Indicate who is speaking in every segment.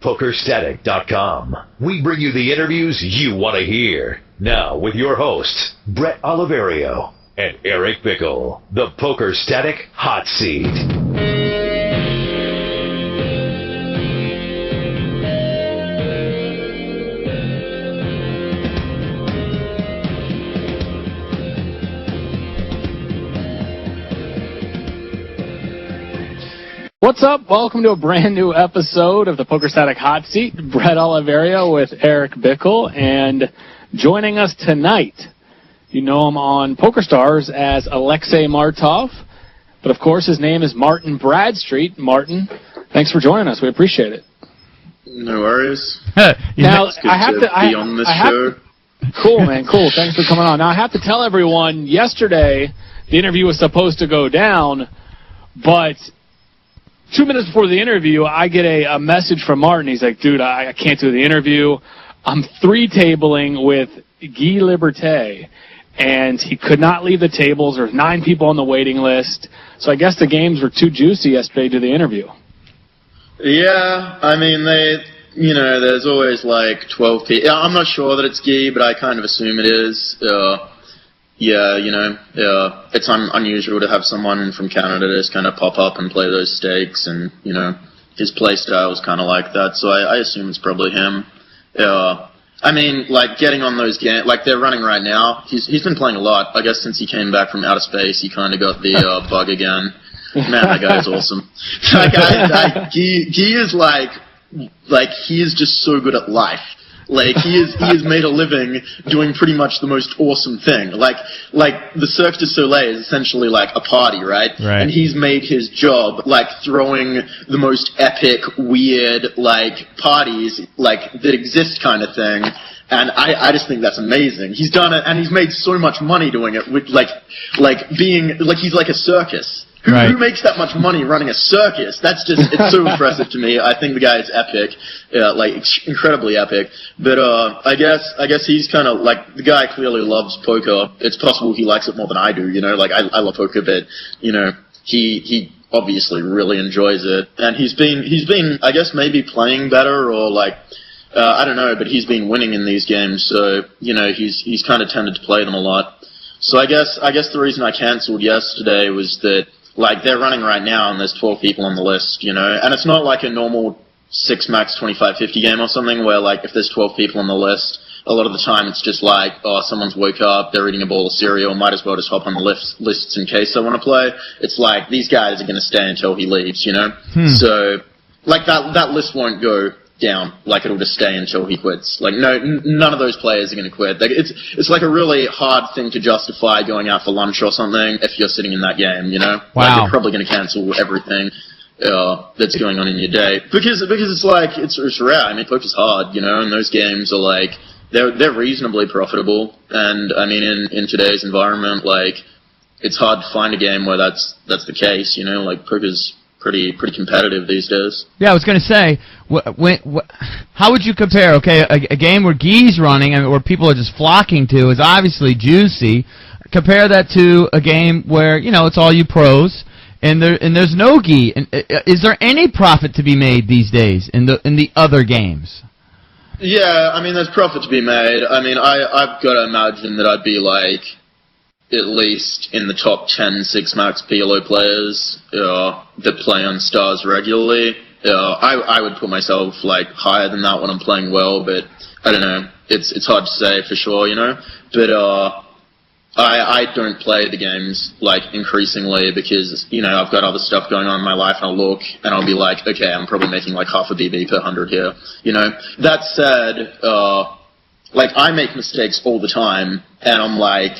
Speaker 1: PokerStatic.com. We bring you the interviews you want to hear. Now, with your hosts, Bret Oliverio and Eric Bickel, the Poker Static Hot Seat.
Speaker 2: What's up? Welcome to a brand new episode of the Poker Static Hot Seat. Bret Oliverio with Eric Bickel, and joining us tonight, you know him on Pokerstars as AlexeiMartov, but of course his name is Martin Bradstreet. Martin, thanks for joining us. We appreciate it.
Speaker 3: No worries.
Speaker 2: Now,
Speaker 3: it's good to be on this show.
Speaker 2: Cool, man. Cool. Thanks for coming on. Now, I have to tell everyone, yesterday the interview was supposed to go down, but 2 minutes before the interview, I get a message from Martin. He's like, dude, I can't do the interview. I'm three-tabling with Guy Liberté, and he could not leave the tables. There's 9 people on the waiting list. So I guess the games were too juicy yesterday to do the interview.
Speaker 3: Yeah, I mean, there's always like 12 people. I'm not sure that it's Guy, but I kind of assume it is. It's unusual to have someone from Canada just kind of pop up and play those stakes, and, his play style is kind of like that, so I assume it's probably him. I mean, like, getting on those games, like, they're running right now. He's been playing a lot. I guess since he came back from outer space, he kind of got the bug again. Man, that guy is awesome. Guy is like, he is just so good at life. Like, he has made a living doing pretty much the most awesome thing. Like the Cirque du Soleil is essentially like a party, right? And he's made his job, like, throwing the most epic, weird, like, parties, like, that exist kind of thing. And I just think that's amazing. He's done it, and he's made so much money doing it, with, he's like a circus. Who makes that much money running a circus? It's so impressive to me. I think the guy is epic, incredibly epic. But I guess he's kind of like, the guy clearly loves poker. It's possible he likes it more than I do. Like, I love poker, but he obviously really enjoys it. And he's been I guess maybe playing better, or like, I don't know, but he's been winning in these games. So he's kind of tended to play them a lot. So I guess the reason I cancelled yesterday was that, like, they're running right now, and there's 12 people on the list, and it's not like a normal 6 max 25-50 game or something where, like, if there's 12 people on the list, a lot of the time it's just like, oh, someone's woke up, they're eating a bowl of cereal, might as well just hop on the lists in case they want to play. It's like, these guys are going to stay until he leaves, So, like, that list won't go down. Like, it'll just stay until he quits. Like, none of those players are going to quit. Like, it's like a really hard thing to justify going out for lunch or something if you're sitting in that game,
Speaker 4: Wow.
Speaker 3: Like, you're probably going to cancel everything that's going on in your day. Because it's like, it's rare. I mean, poker's hard, and those games are like, they're reasonably profitable. And, I mean, in today's environment, like, it's hard to find a game where that's the case, Like, poker's pretty competitive these days.
Speaker 4: Yeah, I was going to say, how would you compare? Okay, a game where Guy's running and where people are just flocking to is obviously juicy. Compare that to a game where it's all you pros and there's no Guy. Is there any profit to be made these days in the other games?
Speaker 3: Yeah, I mean, there's profit to be made. I mean, I've got to imagine that I'd be like, at least in the top 10 6-max PLO players that play on Stars regularly. I would put myself, like, higher than that when I'm playing well, but I don't know. It's hard to say for sure, But I don't play the games, like, increasingly because, I've got other stuff going on in my life, and I'll look, and I'll be like, okay, I'm probably making, like, half a BB per 100 here, That said, like, I make mistakes all the time, and I'm like,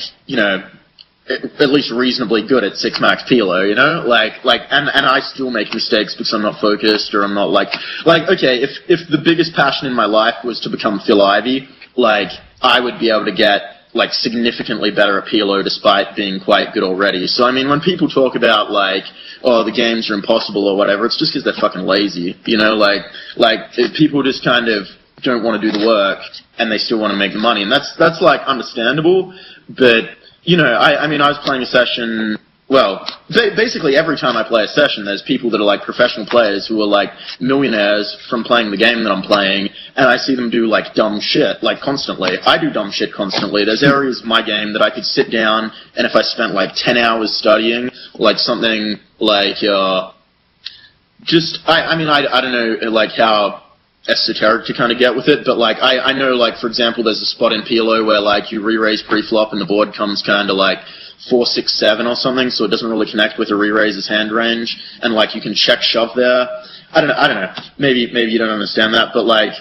Speaker 3: at least reasonably good at 6-max PLO, and I still make mistakes because I'm not focused, or I'm not like, okay, if the biggest passion in my life was to become Phil Ivey, like, I would be able to get, like, significantly better at PLO despite being quite good already. So, I mean, when people talk about, like, oh, the games are impossible or whatever, it's just because they're fucking lazy, if people just kind of don't want to do the work, and they still want to make the money, and that's like, understandable, but, I mean, I was playing a session well, basically every time I play a session, there's people that are like professional players who are like millionaires from playing the game that I'm playing, and I see them do like dumb shit, like constantly. I do dumb shit constantly. There's areas of my game that I could sit down, and if I spent like 10 hours studying, like something like, I don't know, like how esoteric to kind of get with it, but like I know, like for example, there's a spot in PLO where like you re-raise pre-flop and the board comes kind of like 4, 6, 7 or something, so it doesn't really connect with a re-raiser's hand range, and like you can check shove there. I don't know. Maybe you don't understand that, but like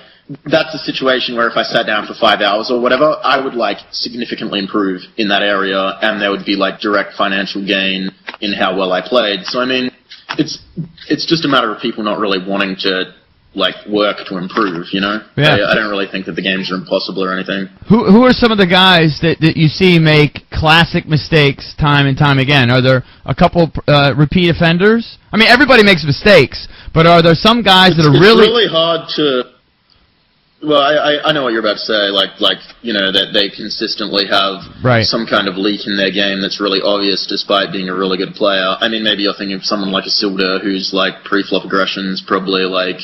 Speaker 3: that's a situation where if I sat down for 5 hours or whatever, I would like significantly improve in that area, and there would be like direct financial gain in how well I played. So I mean, it's just a matter of people not really wanting to like work to improve, you know?
Speaker 4: Yeah.
Speaker 3: I don't really think that the games are impossible or anything.
Speaker 4: Who are some of the guys that you see make classic mistakes time and time again? Are there a couple repeat offenders? I mean, everybody makes mistakes, but are there some guys that are
Speaker 3: It's
Speaker 4: really...
Speaker 3: really hard to... Well, I know what you're about to say, like you know, that they consistently have some kind of leak in their game that's really obvious despite being a really good player. I mean, maybe you're thinking of someone like Isildur who's like pre-flop aggression's probably like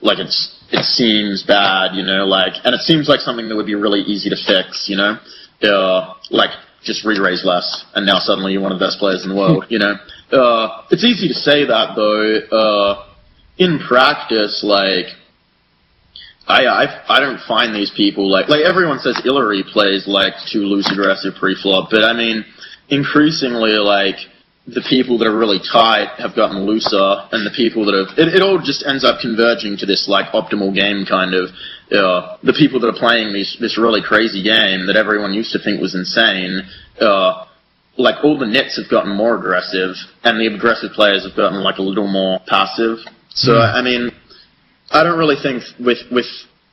Speaker 3: it seems bad, you know, like, and it seems like something that would be really easy to fix, you know, like just re-raise less, and now suddenly you're one of the best players in the world, you know. It's easy to say that though. In practice, like, I don't find these people like everyone says Hillary plays like too loose aggressive pre-flop, but I mean, increasingly like, the people that are really tight have gotten looser, and the people that have... It all just ends up converging to this, like, optimal game, kind of. The people that are playing this really crazy game that everyone used to think was insane, like, all the nits have gotten more aggressive, and the aggressive players have gotten, like, a little more passive. So, I mean, I don't really think with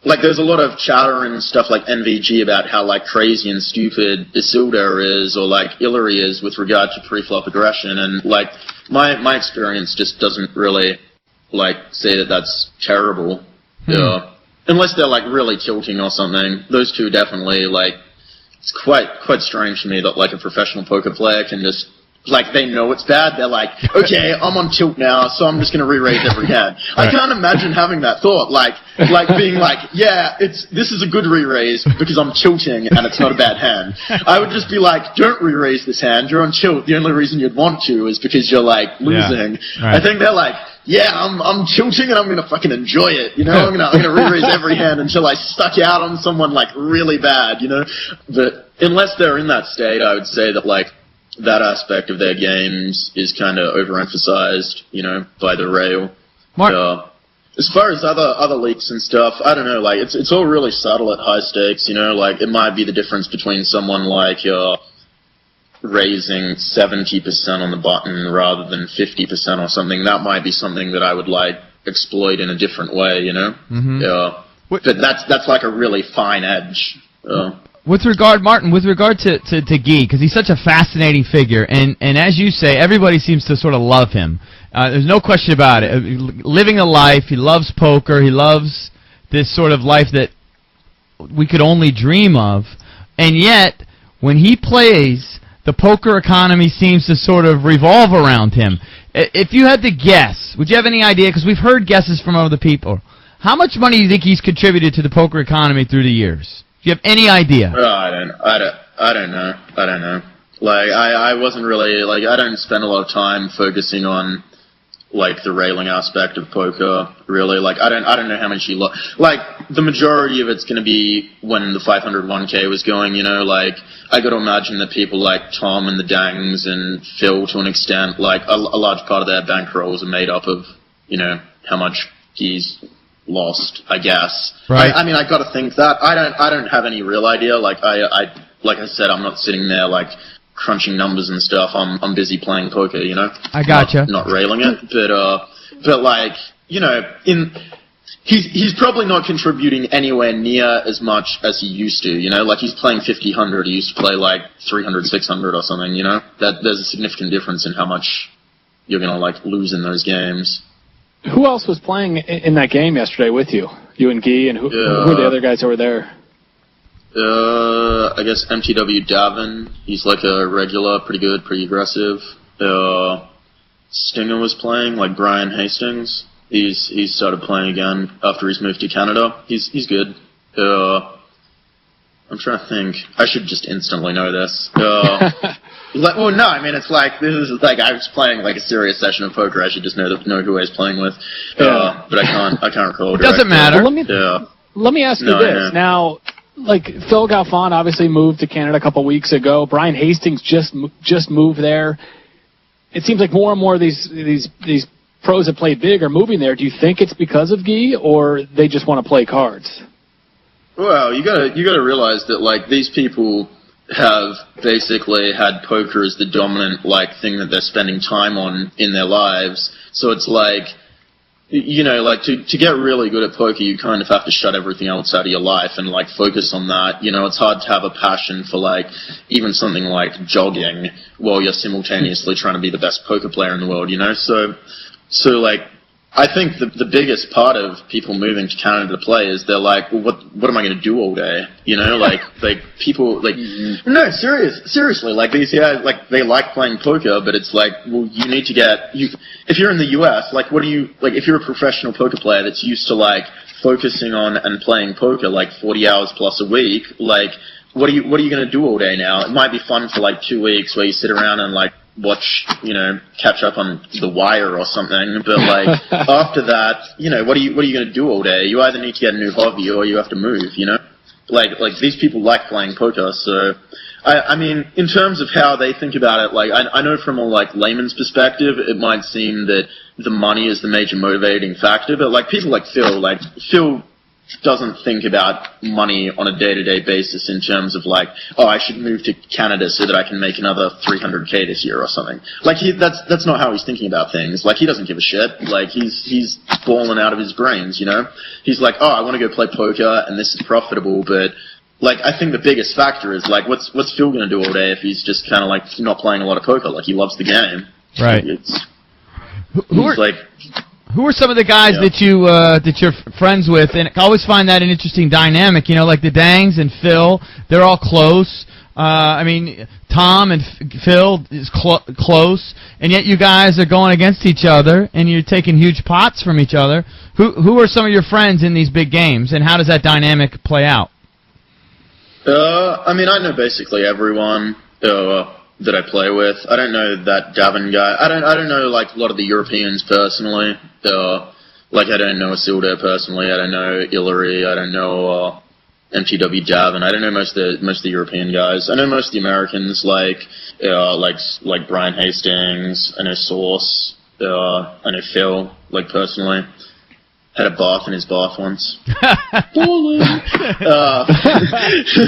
Speaker 3: like, there's a lot of chatter and stuff like NVG about how, like, crazy and stupid Isildur is, or, like, Hillary is with regard to pre-flop aggression, and, like, my experience just doesn't really, like, say that that's terrible. Unless they're, like, really tilting or something. Those two definitely, like, it's quite strange to me that, like, a professional poker player can just... Like, they know it's bad, they're like, okay, I'm on tilt now, so I'm just going to re-raise every hand. I can't imagine having that thought, like being like, yeah, this is a good re-raise because I'm tilting and it's not a bad hand. I would just be like, don't re-raise this hand, you're on tilt, the only reason you'd want to is because you're, like, losing.
Speaker 4: Yeah. Right.
Speaker 3: I think they're like, yeah, I'm tilting and I'm going to fucking enjoy it, you know? I'm going to re-raise every hand until I stuck out on someone, like, really bad, you know? But unless they're in that state, I would say that, like, that aspect of their games is kind of overemphasized, you know, by the rail. As far as other leaks and stuff, I don't know, like, it's all really subtle at high stakes, you know, like, it might be the difference between someone like raising 70% on the button rather than 50% or something. That might be something that I would, like, exploit in a different way, you know? But that's like a really fine edge.
Speaker 4: With regard to Guy, because he's such a fascinating figure, and as you say, everybody seems to sort of love him. There's no question about it. Living a life, he loves poker, he loves this sort of life that we could only dream of, and yet, when he plays, the poker economy seems to sort of revolve around him. If you had to guess, would you have any idea, because we've heard guesses from other people, how much money do you think he's contributed to the poker economy through the years? Do you have any idea?
Speaker 3: I don't know. Like, I wasn't really, like, I don't spend a lot of time focusing on, like, the railing aspect of poker, really. Like, I don't know how much like, the majority of it's going to be when the 501k was going, you know, like, I got to imagine that people like Tom and the Dangs and Phil, to an extent, like, a large part of their bankrolls are made up of, you know, how much he's lost, I guess.
Speaker 4: Right.
Speaker 3: I mean, I got to think that. I don't have any real idea. Like I said, I'm not sitting there like crunching numbers and stuff. I'm busy playing poker, you know.
Speaker 4: I gotcha.
Speaker 3: Not railing it, but like, you know, he's probably not contributing anywhere near as much as he used to, you know. Like, he's playing 50-100. He used to play like 300, 600 or something, you know. That there's a significant difference in how much you're gonna like lose in those games.
Speaker 2: Who else was playing in that game yesterday with you? You and Guy, and who are the other guys over there?
Speaker 3: I guess MTW Davin. He's like a regular, pretty good, pretty aggressive. Stinger was playing, like Brian Hastings. He's started playing again after he's moved to Canada. He's good. I'm trying to think. I should just instantly know this. Well, no, I mean, it's like, this is like, I was playing like a serious session of poker. I should just know who I was playing with. But I can't recall.
Speaker 4: It doesn't matter.
Speaker 2: Well, let me ask you this. Now, like, Phil Galfond obviously moved to Canada a couple weeks ago. Brian Hastings just moved there. It seems like more and more of these pros that play big are moving there. Do you think it's because of Guy, or they just want to play cards?
Speaker 3: Well, you gotta realize that, like, these people have basically had poker as the dominant, like, thing that they're spending time on in their lives. So it's like, you know, like, to get really good at poker, you kind of have to shut everything else out of your life and, like, focus on that. You know, it's hard to have a passion for, like, even something like jogging while you're simultaneously trying to be the best poker player in the world, you know? So like, I think the biggest part of people moving to Canada to play is they're like, well, what am I going to do all day? You know, like people, like, no, seriously, like, these guys, like, they like playing poker, but it's like, well, you need to if you're in the US, like, if you're a professional poker player that's used to, like, focusing on and playing poker, like, 40 hours plus a week, like, what are you going to do all day now? It might be fun for, like, 2 weeks where you sit around and, like, watch, you know, catch up on The Wire or something, but, like, after that, you know, what are you going to do all day? You either need to get a new hobby or you have to move, you know? Like these people like playing poker, so, I mean, in terms of how they think about it, like, I know from a, like, layman's perspective, it might seem that the money is the major motivating factor, but, like, people like Phil doesn't think about money on a day-to-day basis in terms of, like, oh, I should move to Canada so that I can make another $300K this year or something. Like, that's not how he's thinking about things. Like, he doesn't give a shit. Like, he's balling out of his brains, you know? He's like, oh, I want to go play poker and this is profitable, but, like, I think the biggest factor is, like, what's Phil going to do all day if he's just kind of, like, not playing a lot of poker? Like, he loves the game.
Speaker 4: Right. Who are some of the guys that you're friends with? And I always find that an interesting dynamic. You know, like the Dangs and Phil, they're all close. I mean, Tom and Phil is close, and yet you guys are going against each other, and you're taking huge pots from each other. Who are some of your friends in these big games, and how does that dynamic play out?
Speaker 3: I mean, I know basically everyone that I play with. I don't know that Davin guy. I don't know, like, a lot of the Europeans personally. Like, I don't know Isildur personally. I don't know Hillary. I don't know MTW Davin. I don't know most of the European guys. I know most of the Americans, like Brian Hastings. I know Source. I know Phil, like, personally. Had a bath in his bath once.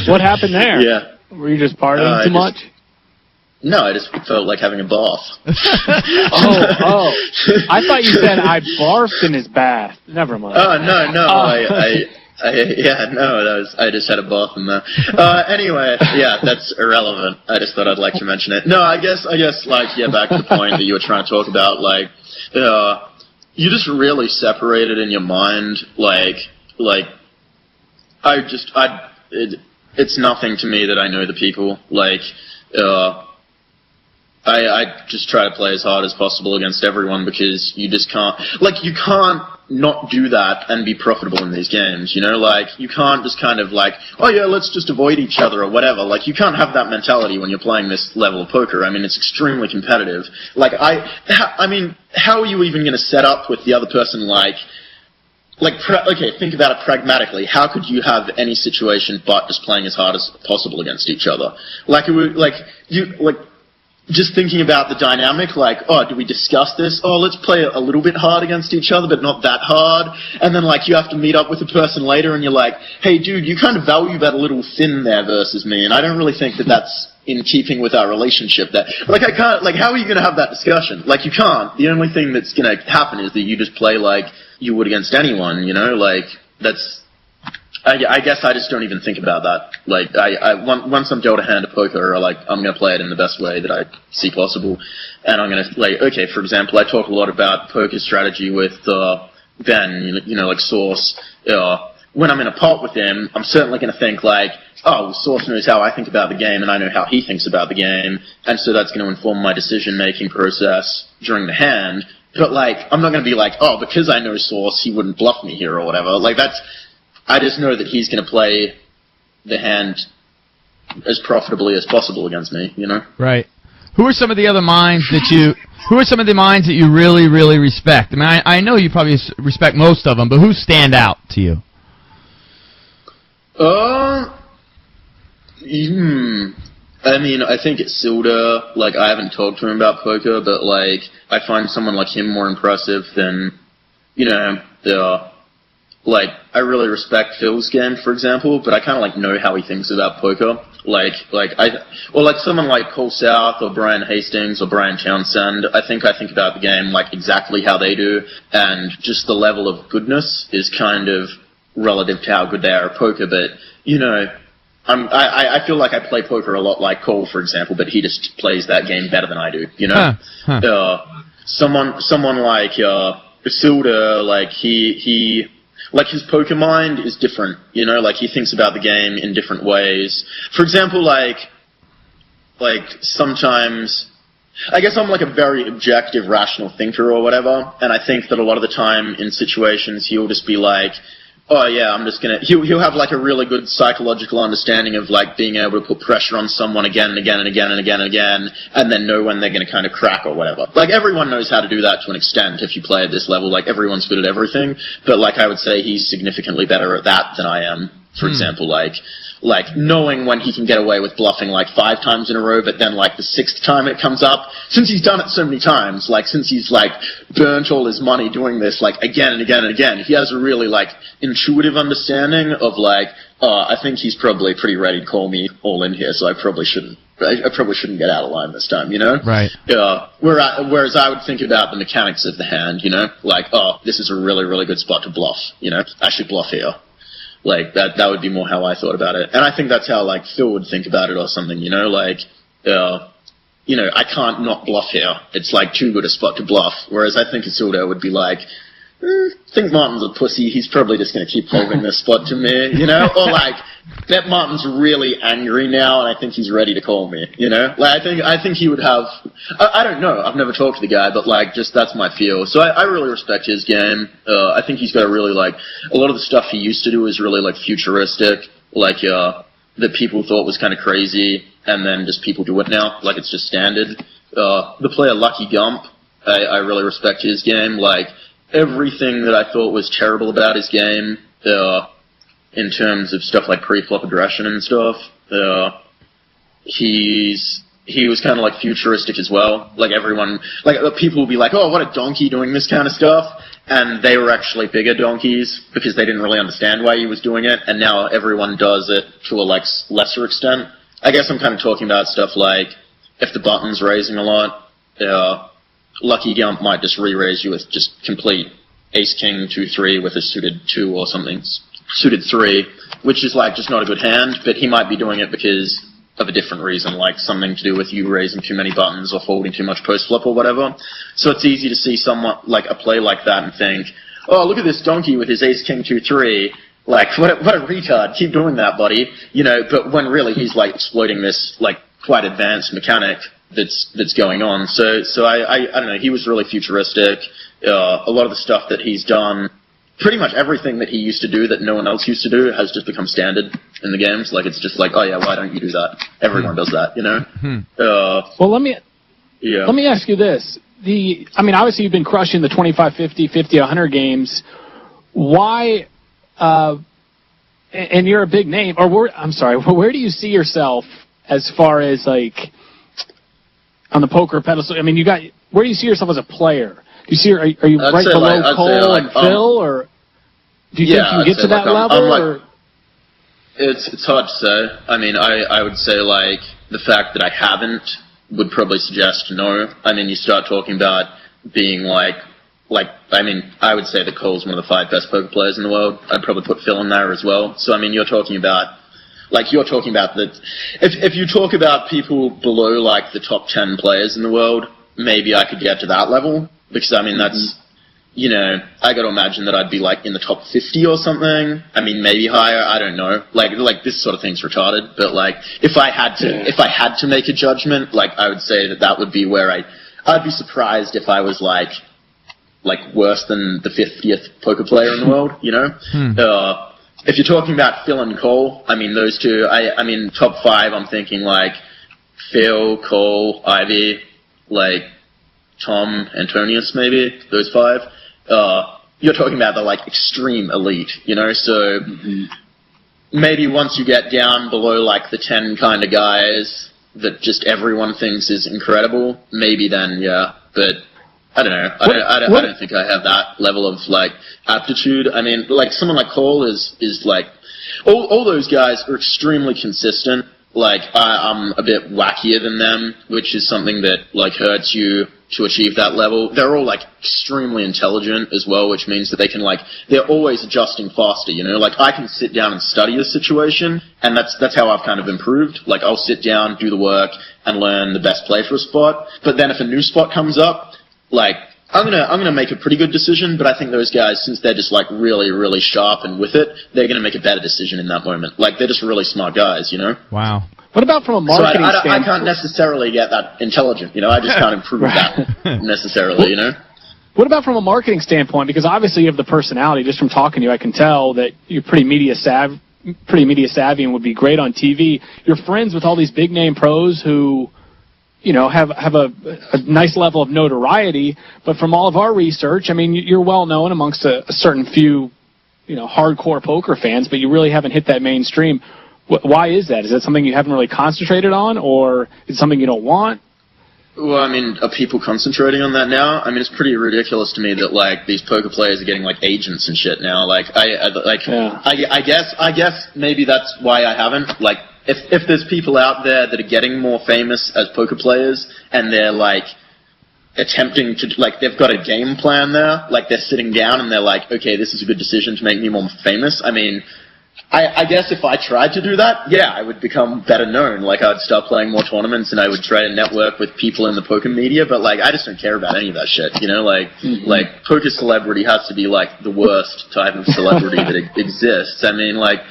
Speaker 2: What happened there?
Speaker 3: Yeah.
Speaker 2: Were you just partying too much?
Speaker 3: No, I just felt like having a bath.
Speaker 2: Oh. I thought you said I barfed in his bath. Never mind.
Speaker 3: Oh, no. I just had a bath in there. Anyway, yeah, that's irrelevant. I just thought I'd like to mention it. No, I guess, like, yeah, back to the point that you were trying to talk about, like, you just really separate it in your mind, it's nothing to me that I know the people, like, I just try to play as hard as possible against everyone because you just can't, like, you can't not do that and be profitable in these games, you know? Like, you can't just kind of like, oh yeah, let's just avoid each other or whatever. Like, you can't have that mentality when you're playing this level of poker. I mean, it's extremely competitive. Like, I mean, how are you even going to set up with the other person, okay, think about it pragmatically. How could you have any situation but just playing as hard as possible against each other? Just thinking about the dynamic, like, oh, do we discuss this? Oh, let's play a little bit hard against each other, but not that hard. And then, like, you have to meet up with a person later, and you're like, hey, dude, you kind of value that a little thin there versus me, and I don't really think that that's in keeping with our relationship. Like, I can't, like, how are you going to have that discussion? Like, you can't. The only thing that's going to happen is that you just play like you would against anyone, you know? Like, that's... I guess I just don't even think about that. Like, once I'm dealt a hand of poker, I'm going to play it in the best way that I see possible. And I'm going to, like, okay, for example, I talk a lot about poker strategy with Ben, you know, like Source. when I'm in a pot with him, I'm certainly going to think like, oh, well, Source knows how I think about the game, and I know how he thinks about the game, and so that's going to inform my decision-making process during the hand. But, like, I'm not going to be like, oh, because I know Source, he wouldn't bluff me here or whatever. Like, I just know that he's going to play the hand as profitably as possible against me, you know?
Speaker 4: Right. Who are some of the other minds that you really, really respect? I mean, I know you probably respect most of them, but who stand out to you?
Speaker 3: I mean, I think Isildur, like, I haven't talked to him about poker, but, like, I find someone like him more impressive than, you know, like, I really respect Phil's game, for example, but I kind of, like, know how he thinks about poker. Like someone like Cole South or Brian Hastings or Brian Townsend, I think about the game, like, exactly how they do, and just the level of goodness is kind of relative to how good they are at poker, but, you know, I feel like I play poker a lot like Cole, for example, but he just plays that game better than I do, you know? Someone like Isildur, like, he like, his poker mind is different, you know? Like, he thinks about the game in different ways. For example, like sometimes, I guess I'm like a very objective, rational thinker or whatever, and I think that a lot of the time in situations he'll just be like, oh yeah, I'm just gonna, he'll have like a really good psychological understanding of like being able to put pressure on someone again and again and again and again and again, and then know when they're gonna kind of crack or whatever. Like, everyone knows how to do that to an extent if you play at this level, like, everyone's good at everything, but like, I would say he's significantly better at that than I am. For example, like knowing when he can get away with bluffing like 5 times in a row, but then like the 6th time it comes up, since he's done it so many times, like, since he's like burnt all his money doing this like again and again and again, he has a really like intuitive understanding of like, I think he's probably pretty ready to call me all in here, so I probably shouldn't get out of line this time, you know?
Speaker 4: Right.
Speaker 3: Whereas I would think about the mechanics of the hand, you know? Like, oh, this is a really, really good spot to bluff, you know? I should bluff here. Like, that would be more how I thought about it. And I think that's how, like, Phil would think about it or something, you know? Like, you know, I can't not bluff here. It's, like, too good a spot to bluff. Whereas I think Isildur would be like, I think Martin's a pussy. He's probably just going to keep holding this spot to me, you know? Or, like, bet Martin's really angry now, and I think he's ready to call me, you know? Like, I think he would have... I don't know. I've never talked to the guy, but, like, just that's my feel. So I really respect his game. I think he's got a really, like... A lot of the stuff he used to do is really, like, futuristic. Like, that people thought was kind of crazy, and then just people do it now. Like, it's just standard. The player Lucky Gump, I really respect his game. Like, everything that I thought was terrible about his game, in terms of stuff like pre-flop aggression and stuff, he was kind of like futuristic as well. Like, everyone, like, people would be like, oh, what a donkey doing this kind of stuff, and they were actually bigger donkeys because they didn't really understand why he was doing it, and now everyone does it to a like lesser extent. I guess I'm kind of talking about stuff like, if the button's raising a lot, Lucky Gump might just re-raise you with just complete ace-king 2-3 with a suited 2 or something, suited 3, which is like just not a good hand, but he might be doing it because of a different reason, like something to do with you raising too many buttons or folding too much post-flop or whatever. So it's easy to see someone, like, a play like that and think, oh, look at this donkey with his ace-king 2-3, like, what a retard, keep doing that, buddy, you know, but when really he's, like, exploiting this, like, quite advanced mechanic that's going on. So I don't know, he was really futuristic. A lot of the stuff that he's done, pretty much everything that he used to do that no one else used to do has just become standard in the games. Like, it's just like, oh yeah, why don't you do that? Everyone does that, you know?
Speaker 2: Well, let me ask you this. I mean, obviously you've been crushing the 25, 50, 50, 100 games. Why, and you're a big name, or where do you see yourself as far as, like, on the poker pedestal? I mean, where do you see yourself as a player? Do you see, are you right below Cole and Phil, or do you think you can get to that level? Or?
Speaker 3: It's hard to say. I mean, I would say, like, the fact that I haven't would probably suggest no. I mean, you start talking about being like, I mean, I would say that Cole's one of the 5 best poker players in the world. I'd probably put Phil in there as well. So, I mean, you're talking about that. If you talk about people below, like, the top 10 players in the world, maybe I could get to that level. Because, I mean, you know, I got to imagine that I'd be like in the top 50 or something. I mean, maybe higher. I don't know. Like this sort of thing's retarded. But like, if I had to make a judgment, like I would say that would be where I'd be surprised if I was like worse than the 50th poker player in the world. You know. If you're talking about Phil and Cole, I mean those two. I mean top 5. I'm thinking like Phil, Cole, Ivy, like Tom, Antonius, maybe those 5. You're talking about the like extreme elite, you know. So maybe once you get down below like the 10 kind of guys that just everyone thinks is incredible, maybe then yeah. But I don't know. I don't think I have that level of like aptitude. I mean, like someone like Cole is like all those guys are extremely consistent. Like I'm a bit wackier than them, which is something that like hurts you to achieve that level. They're all like extremely intelligent as well, which means that they can like they're always adjusting faster. You know, like I can sit down and study a situation, and that's how I've kind of improved. Like I'll sit down, do the work, and learn the best play for a spot. But then if a new spot comes up, like I'm gonna make a pretty good decision, but I think those guys, since they're just like really, really sharp and with it, they're gonna make a better decision in that moment. Like they're just really smart guys, you know.
Speaker 4: Wow.
Speaker 2: What about from a marketing standpoint?
Speaker 3: I can't necessarily get that intelligent, you know. I just can't improve that necessarily, you know.
Speaker 2: What about from a marketing standpoint? Because obviously you have the personality. Just from talking to you, I can tell that you're pretty media savvy and would be great on TV. You're friends with all these big name pros who, you know, have a nice level of notoriety. But from all of our research, I mean, you're well known amongst a certain few, you know, hardcore poker fans, but you really haven't hit that mainstream. Why is that? Is that something you haven't really concentrated on, or is it something you don't want?
Speaker 3: Well, I mean, are people concentrating on that now? I mean, it's pretty ridiculous to me that like these poker players are getting like agents and shit now. Like, I guess maybe that's why I haven't. Like, if there's people out there that are getting more famous as poker players and they're like attempting to, like, they've got a game plan there, like they're sitting down and they're like, okay, this is a good decision to make me more famous. I mean, I guess if I tried to do that, yeah, I would become better known. Like, I would start playing more tournaments and I would try to network with people in the poker media, but, like, I just don't care about any of that shit, you know? Like, like poker celebrity has to be, like, the worst type of celebrity that exists. I mean, like,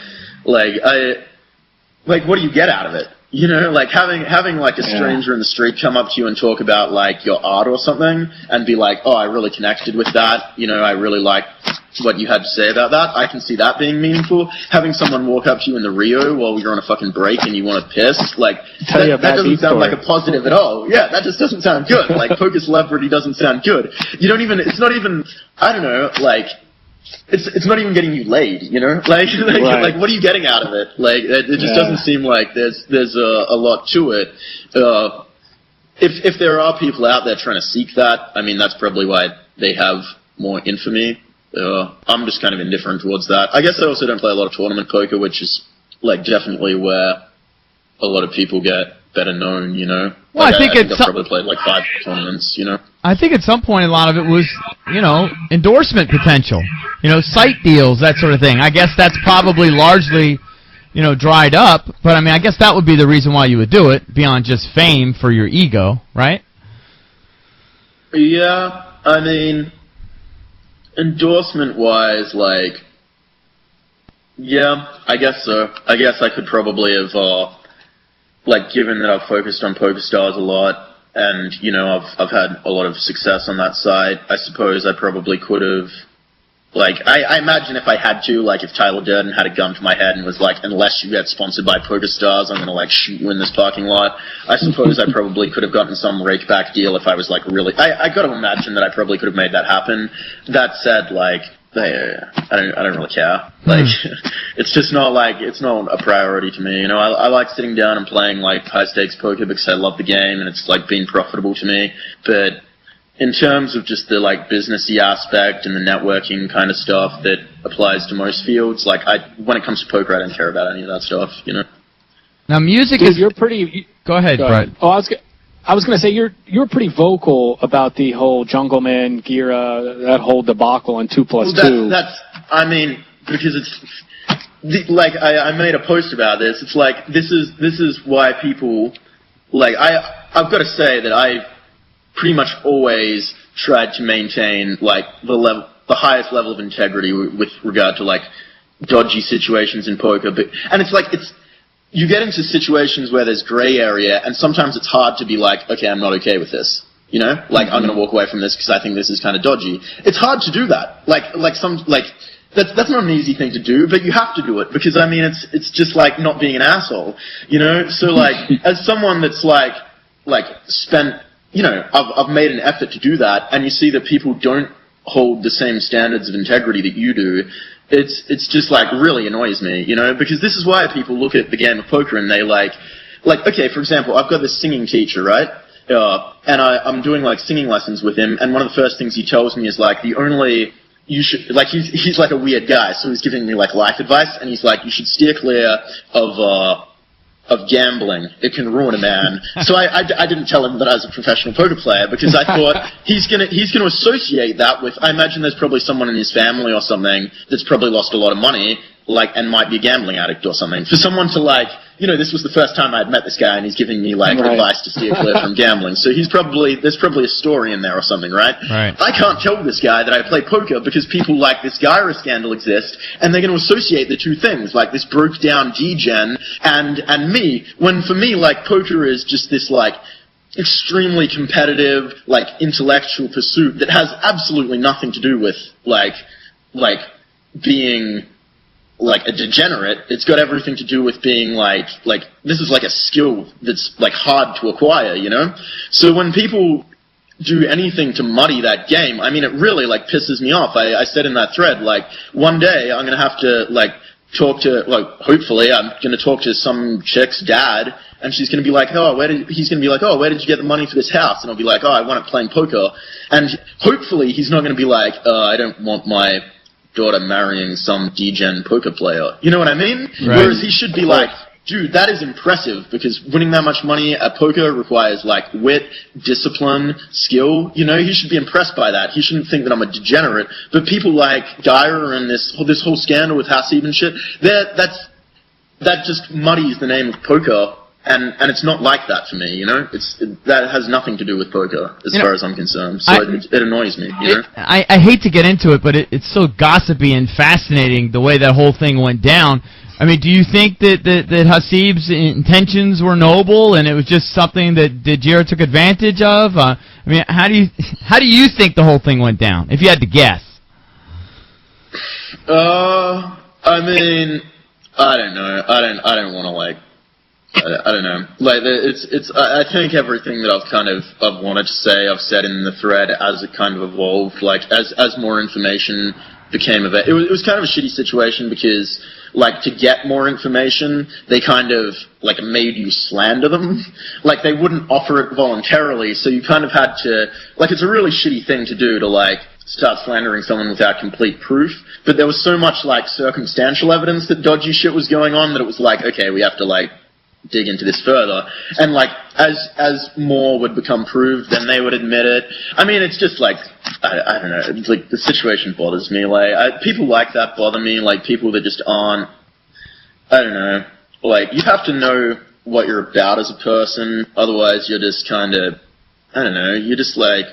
Speaker 3: what do you get out of it? You know, like having like a stranger in the street come up to you and talk about like your art or something and be like, oh, I really connected with that. You know, I really like what you had to say about that. I can see that being meaningful. Having someone walk up to you in the Rio while you're on a fucking break and you want to piss, like that doesn't sound like a positive at all. Yeah, that just doesn't sound good. Like poker celebrity doesn't sound good. You don't even. It's not even. I don't know. Like. It's not even getting you laid, you know? Like what are you getting out of it? Like, it just doesn't seem like there's a lot to it. If there are people out there trying to seek that, I mean, that's probably why they have more infamy. I'm just kind of indifferent towards that. I guess I also don't play a lot of tournament poker, which is, like, definitely where a lot of people get better known, you know?
Speaker 4: Well,
Speaker 3: like,
Speaker 4: I think
Speaker 3: I've probably played, like, 5 tournaments, you know?
Speaker 4: I think at some point a lot of it was, you know, endorsement potential. You know, site deals, that sort of thing. I guess that's probably largely, you know, dried up. But, I mean, I guess that would be the reason why you would do it, beyond just fame for your ego, right?
Speaker 3: Yeah, I mean, endorsement-wise, like, yeah, I guess so. I guess I could probably have, like, given that I've focused on Pokerstars a lot, and, you know, I've had a lot of success on that side, I suppose I probably could have, like, I imagine if I had to, like, if Tyler Durden had a gun to my head and was like, unless you get sponsored by Pokerstars, I'm going to, like, shoot you in this parking lot, I suppose I probably could have gotten some rakeback deal if I was, like, really, I got to imagine that I probably could have made that happen. That said, like, I don't really care. Like, it's just not like, it's not a priority to me. You know, I like sitting down and playing like high stakes poker because I love the game and it's like been profitable to me. But in terms of just the like businessy aspect and the networking kind of stuff that applies to most fields, like when it comes to poker, I don't care about any of that stuff. You know.
Speaker 4: Now, music is. You're pretty. Go ahead, Bret.
Speaker 2: Oh, I was going to say you're pretty vocal about the whole Jungleman, Girah, that whole debacle on 2+2.
Speaker 3: That's I mean, because it's like I made a post about this. It's like this is why people like I've got to say that I pretty much always tried to maintain like the highest level of integrity with regard to like dodgy situations in poker. And it's you get into situations where there's gray area, and sometimes it's hard to be like, okay, I'm not okay with this. You know, like I'm going to walk away from this because I think this is kind of dodgy. It's hard to do that. That's not an easy thing to do, but you have to do it because I mean it's just like not being an asshole. You know, so like as someone that's like spent, you know, I've made an effort to do that, and you see that people don't hold the same standards of integrity that you do. It's just like really annoys me, you know, because this is why people look at the game of poker and they like okay, for example, I've got this singing teacher, right? And I'm doing like singing lessons with him, and one of the first things he tells me is like you should like he's like a weird guy, so he's giving me like life advice, and he's like, you should steer clear of gambling. It can ruin a man. So I didn't tell him that I was a professional poker player because I thought he's gonna associate that with, I imagine there's probably someone in his family or something that's probably lost a lot of money, like, and might be a gambling addict or something. For someone to like, you know, this was the first time I'd met this guy and he's giving me like advice to steer clear from gambling. So there's probably a story in there or something, right?
Speaker 4: Right.
Speaker 3: I can't tell this guy that I play poker because people like this Girah scandal exists, and they're going to associate the two things, like this broke down degen and me, when for me, like, poker is just this like extremely competitive, like intellectual pursuit that has absolutely nothing to do with like being like a degenerate. It's got everything to do with being like this is like a skill that's like hard to acquire, you know? So when people do anything to muddy that game, I mean, it really like pisses me off. I said in that thread, like, one day I'm going to have to like talk to, like, hopefully I'm going to talk to some chick's dad, and she's going to be like, he's going to be like, where did you get the money for this house? And I'll be like, I won it playing poker. And hopefully he's not going to be like, I don't want my daughter marrying some degen poker player. You know what I mean?
Speaker 4: Right.
Speaker 3: Whereas he should be like, dude, that is impressive, because winning that much money at poker requires like wit, discipline, skill. You know, he should be impressed by that. He shouldn't think that I'm a degenerate. But people like Girah and this whole scandal with Hasib and shit, that just muddies the name of poker. And it's not like that for me, you know? That has nothing to do with poker, as far as I'm concerned. So it annoys me, you know?
Speaker 4: I hate to get into it, but it's so gossipy and fascinating the way that whole thing went down. I mean, do you think that Hasib's intentions were noble and it was just something that Girah took advantage of? I mean, how do you think the whole thing went down, if you had to guess?
Speaker 3: I mean, I don't know. I don't want to like. I don't know. Like, I think everything that I've wanted to say, I've said in the thread as it kind of evolved. Like, as more information became available, it was kind of a shitty situation because, like, to get more information, they kind of like made you slander them. Like, they wouldn't offer it voluntarily, so you kind of had to. Like, it's a really shitty thing to do, to like start slandering someone without complete proof. But there was so much like circumstantial evidence that dodgy shit was going on that it was like, okay, we have to like dig into this further, and like as more would become proved, then they would admit it. I mean, it's just like I don't know. It's like the situation bothers me. Like people like that bother me. Like people that just aren't. I don't know. Like you have to know what you're about as a person. Otherwise, you're just kind of. I don't know. You're just like.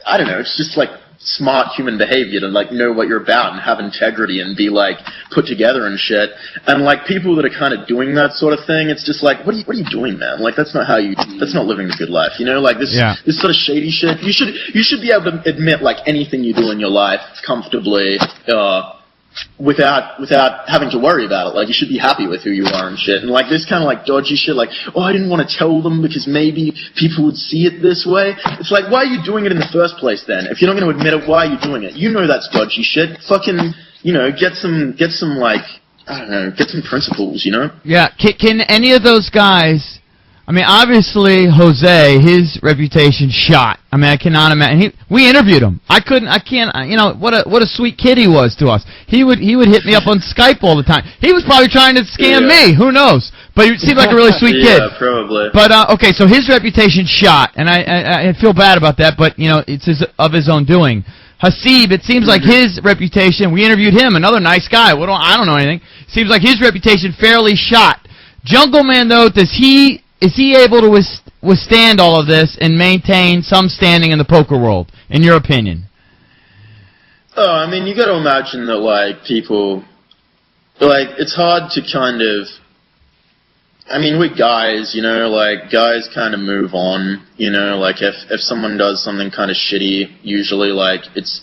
Speaker 3: I don't know. It's just like smart human behavior to like know what you're about and have integrity and be like put together and shit. And like people that are kind of doing that sort of thing, it's just like, what are you doing, man? Like that's not living the good life, you know? Like this sort of shady shit. You should be able to admit like anything you do in your life comfortably, without having to worry about it. Like you should be happy with who you are and shit. And like this kind of like dodgy shit, like, I didn't want to tell them because maybe people would see it this way. It's like, why are you doing it in the first place then? If you're not going to admit it, why are you doing it? You know that's dodgy shit. Fucking, you know, get some like, I don't know, get some principles, you know? Yeah.
Speaker 4: Can any of those guys? I mean, obviously, Jose, his reputation shot. I mean, I cannot imagine. We interviewed him. I can't, you know, what a sweet kid he was to us. He would hit me up on Skype all the time. He was probably trying to scam me. Who knows? But he seemed like a really sweet kid.
Speaker 3: Yeah, probably.
Speaker 4: But, okay, so his reputation shot, and I feel bad about that, but, you know, it's of his own doing. Hasib, it seems like his reputation, we interviewed him, another nice guy. I don't know anything. Seems like his reputation fairly shot. Jungle Man, though, does he is he able to withstand all of this and maintain some standing in the poker world, in your opinion?
Speaker 3: Oh, I mean, you got to imagine that, like, people, like, it's hard to kind of, I mean, we're guys, you know, like, guys kind of move on, you know, like, if someone does something kind of shitty, usually, like, it's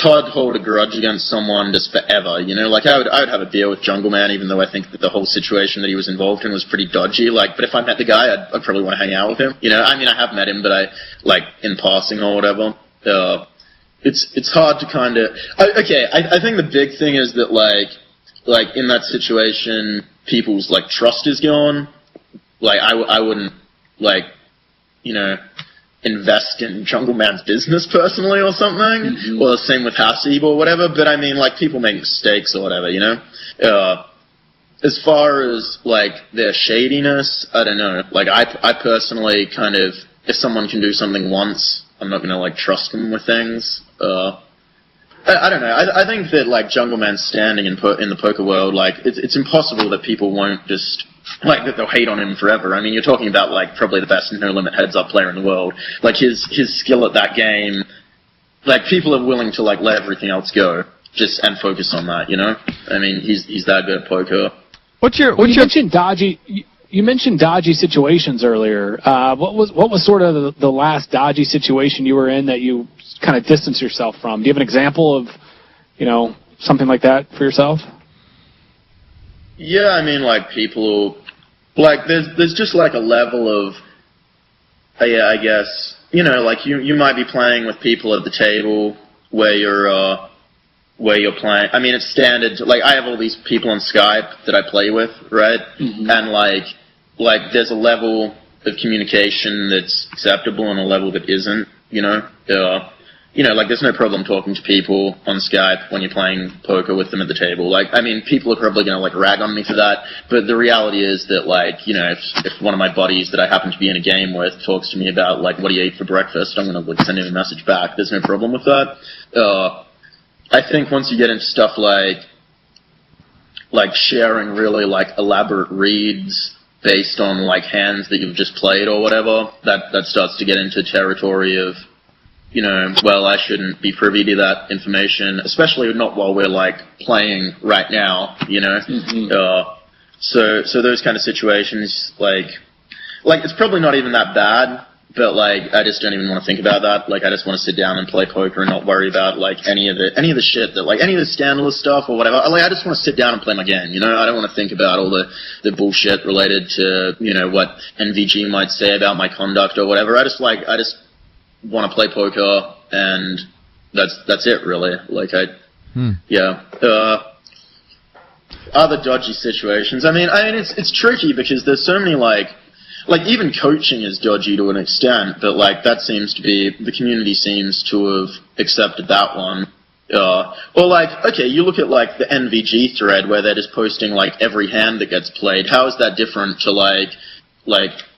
Speaker 3: hard to hold a grudge against someone just forever, you know, like, I would have a beer with Jungle Man, even though I think that the whole situation that he was involved in was pretty dodgy, like, but if I met the guy, I'd probably want to hang out with him, you know, I mean, I have met him, but like, in passing or whatever, it's hard to kind of, I think the big thing is that, like, in that situation, people's, like, trust is gone. Like, I wouldn't, like, you know, invest in Jungle Man's business personally or something. Mm-hmm. Or the same with Hasib or whatever. But, I mean, like, people make mistakes or whatever, you know? As far as, like, their shadiness, I don't know. Like, I personally kind of, if someone can do something once, I'm not going to, like, trust them with things. I don't know. I think that, like, Jungle Man's standing in the poker world, like, it's impossible that people won't just, like, that they'll hate on him forever. I mean, you're talking about, like, probably the best no-limit heads-up player in the world. Like, his skill at that game, like, people are willing to, like, let everything else go and focus on that, you know? I mean, he's that good at poker.
Speaker 2: You mentioned dodgy situations earlier. What was sort of the last dodgy situation you were in that you kind of distance yourself from? Do you have an example of, you know, something like that for yourself?
Speaker 3: Yeah, I mean, like, people, like, there's just, like, a level of, yeah, I guess, you know, like, you might be playing with people at the table where you're playing, I mean, it's standard, like, I have all these people on Skype that I play with, right? Mm-hmm. And, like, there's a level of communication that's acceptable and a level that isn't, you know? You know, like, there's no problem talking to people on Skype when you're playing poker with them at the table. Like, I mean, people are probably going to, like, rag on me for that, but the reality is that, like, you know, if one of my buddies that I happen to be in a game with talks to me about, like, what he ate for breakfast, I'm going to, like, send him a message back. There's no problem with that. I think once you get into stuff like sharing really, like, elaborate reads based on, like, hands that you've just played or whatever, that starts to get into territory of, you know, well, I shouldn't be privy to that information, especially not while we're, like, playing right now, you know? Mm-hmm. So those kind of situations, like, it's probably not even that bad, but, like, I just don't even want to think about that. Like, I just want to sit down and play poker and not worry about, like, any of the shit that, like, any of the scandalous stuff or whatever. Like, I just want to sit down and play my game, you know? I don't want to think about all the bullshit related to, you know, what NVG might say about my conduct or whatever. I just want to play poker, and that's it, really. Like, yeah. Other dodgy situations. I mean, it's tricky because there's so many, like, even coaching is dodgy to an extent, but, like, that seems to be, the community seems to have accepted that one. Or, like, okay, you look at, like, the NVG thread where they're just posting, like, every hand that gets played. How is that different to, like,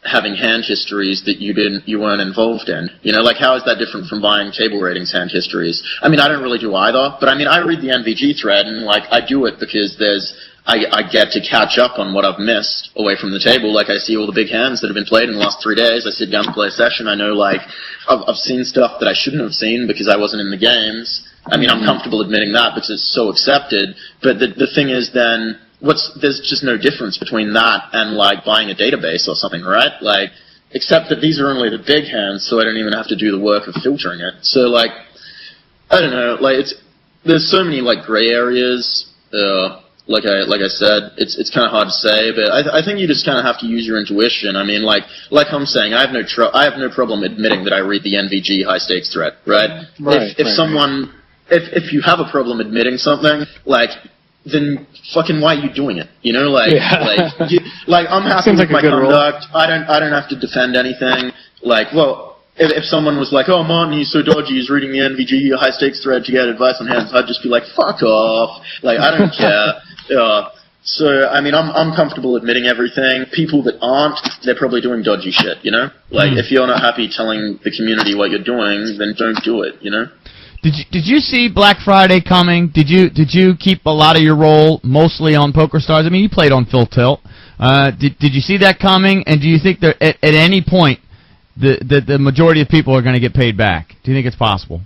Speaker 3: having hand histories that you weren't involved in? You know, like, how is that different from buying table ratings hand histories? I mean, I don't really do either, but I mean, I read the NVG thread, and, like, I do it because I get to catch up on what I've missed away from the table. Like, I see all the big hands that have been played in the last 3 days. I sit down to play a session. I know, like, I've seen stuff that I shouldn't have seen because I wasn't in the games. I mean, I'm comfortable admitting that because it's so accepted, but the thing is then, there's just no difference between that and, like, buying a database or something, right? Like, except that these are only the big hands, so I don't even have to do the work of filtering it. So, like, I don't know, like, there's so many, like, gray areas. Like I said, it's kind of hard to say, but I think you just kind of have to use your intuition. I mean, like I'm saying, I have no problem admitting that I read the NVG high stakes thread, right? If you have a problem admitting something, like, then fucking why are you doing it? You know, like, yeah. like I'm happy with my conduct. I don't have to defend anything. Like, well, if someone was like, oh, Martin, he's so dodgy, he's reading the NVG high stakes thread to get advice on hands, I'd just be like, fuck off. Like, I don't care. So, I mean, I'm comfortable admitting everything. People that aren't, they're probably doing dodgy shit, you know? Like, if you're not happy telling the community what you're doing, then don't do it, you know?
Speaker 4: Did you see Black Friday coming? Did you keep a lot of your role mostly on Pokerstars? I mean, you played on Full Tilt. Did you see that coming? And do you think that at any point the majority of people are going to get paid back? Do you think it's possible?